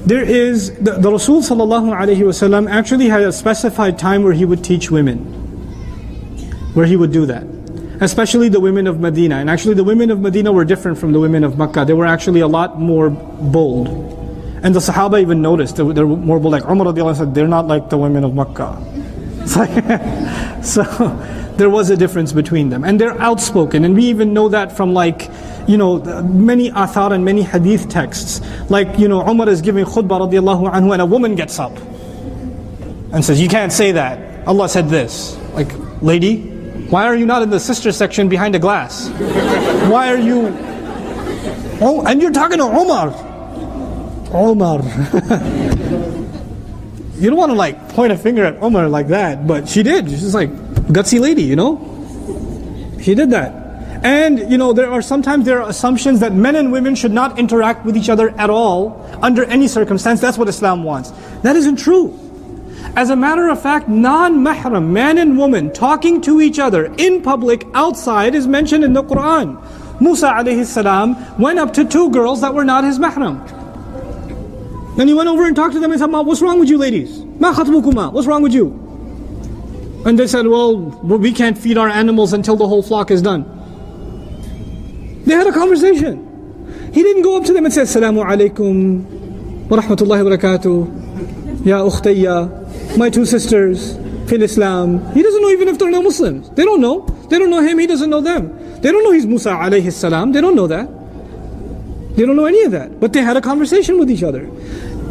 There is, the Rasul sallallahu alayhi wasallam actually had a specified time where he would teach women. Where he would do that. Especially the women of Medina. And actually the women of Medina were different from the women of Makkah. They were actually a lot more bold. And the Sahaba even noticed they're more bold. Like Umar radiallahu anhu said, they're not like the women of Makkah. So there was a difference between them. And they're outspoken. And we even know that from many athar and many hadith texts. Like, Umar is giving khutbah radiallahu anhu and a woman gets up and says, you can't say that. Allah said this. Like, lady, why are you not in the sister section behind a glass? Why are you... Oh, and you're talking to Umar. Umar. You don't want to point a finger at Umar like that, but she did. She's like, gutsy lady, She did that. And, there are assumptions that men and women should not interact with each other at all, under any circumstance. That's what Islam wants. That isn't true. As a matter of fact, non-mahram, man and woman, talking to each other in public, outside, is mentioned in the Quran. Musa alayhi salam went up to two girls that were not his mahram. Then he went over and talked to them and said, what's wrong with you ladies? Ma khatbukuma, what's wrong with you? And they said, well, we can't feed our animals until the whole flock is done. They had a conversation. He didn't go up to them and say, Assalamu alaikum wa rahmatullahi wa barakatuh, ya ukhtayya, my two sisters, fil Islam. He doesn't know even if they're not Muslims. They don't know. They don't know him, he doesn't know them. They don't know he's Musa alayhi salam. They don't know that. They don't know any of that. But they had a conversation with each other.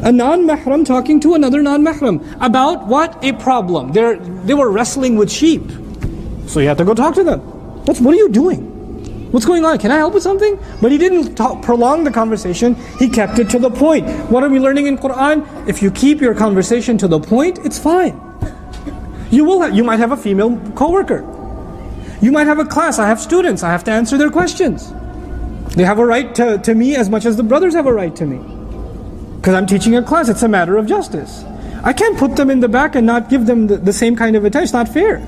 A non-mahram talking to another non-mahram. About what? A problem. They were wrestling with sheep. So you had to go talk to them. What are you doing? What's going on? Can I help with something? But he didn't prolong the conversation. He kept it to the point. What are we learning in Quran? If you keep your conversation to the point, it's fine. You might have a female co-worker. You might have a class. I have students. I have to answer their questions. They have a right to me as much as the brothers have a right to me. Because I'm teaching a class. It's a matter of justice. I can't put them in the back and not give them the same kind of attention. It's not fair.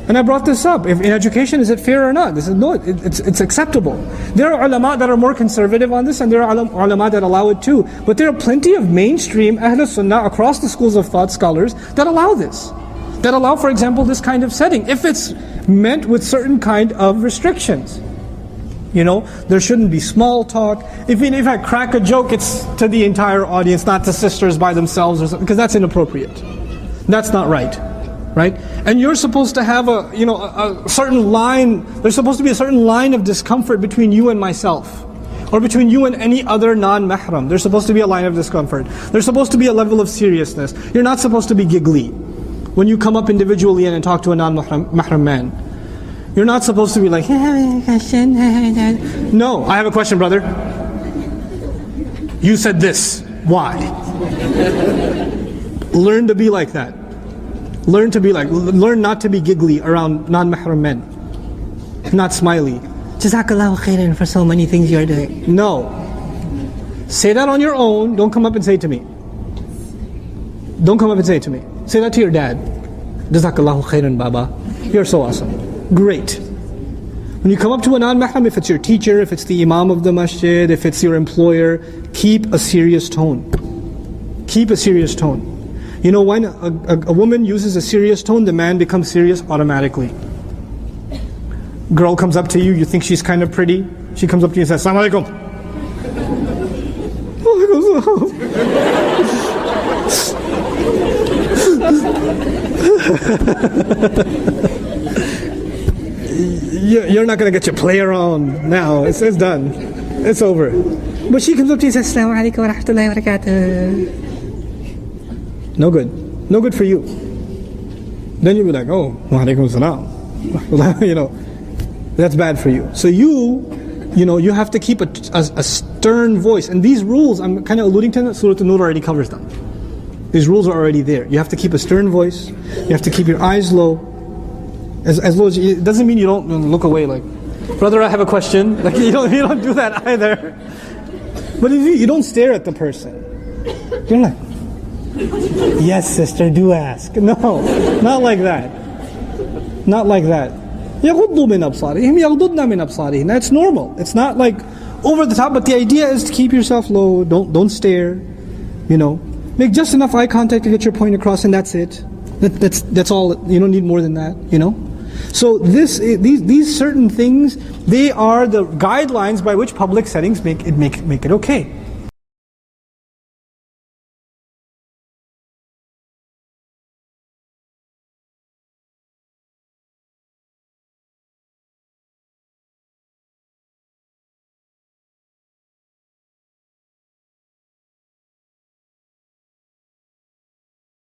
And I brought this up. If in education, is it fair or not? This is no. It's acceptable. There are ulama that are more conservative on this, and there are ulama that allow it too. But there are plenty of mainstream Ahl Sunnah across the schools of thought scholars that allow this. That allow, for example, this kind of setting. If it's meant with certain kind of restrictions. There shouldn't be small talk. If I crack a joke, it's to the entire audience, not to sisters by themselves, or something, because that's inappropriate. That's not right. Right? And you're supposed to have a certain line, there's supposed to be a certain line of discomfort between you and myself. Or between you and any other non-mahram. There's supposed to be a line of discomfort. There's supposed to be a level of seriousness. You're not supposed to be giggly when you come up individually and talk to a non-mahram man. You're not supposed to be like, no, I have a question, brother. You said this. Why? Learn to be like that. Learn not to be giggly around non-mahram men. Not smiley. Jazakallahu khairan for so many things you're doing. No. Say that on your own. Don't come up and say it to me. Don't come up and say it to me. Say that to your dad. Jazakallahu khairan, Baba. You're so awesome. Great. When you come up to a non-mahram, if it's your teacher, if it's the imam of the masjid, if it's your employer, keep a serious tone. Keep a serious tone. When a woman uses a serious tone, the man becomes serious automatically. Girl comes up to you, you think she's kind of pretty. She comes up to you and says, Assalamu alaikum. You're not going to get your play around now. It's done. It's over. But she comes up to you and says, Assalamu alaikum wa rahmatullahi wa barakatuh. No good. No good for you. Then you'll be like, oh, wa alaikum salam. That's bad for you. So you have to keep a stern voice. And these rules, I'm kind of alluding to them, Surah An-Nur already covers them. These rules are already there. You have to keep a stern voice. You have to keep your eyes low. As low as it doesn't mean you don't look away like, brother, I have a question. Like you don't do that either. But if you don't stare at the person. You're like, yes, sister, do ask. No, not like that. Not like that. يَغُضُّ مِنْ أَبْصَارِهِمْ يَغْضُضْنَ مِنْ أَبْصَارِهِمْ. That's normal. It's not like over the top, but the idea is to keep yourself low. Don't stare. You know, make just enough eye contact to get your point across, and that's it. That's all. You don't need more than that. You know. So these certain things, they are the guidelines by which public settings make it okay.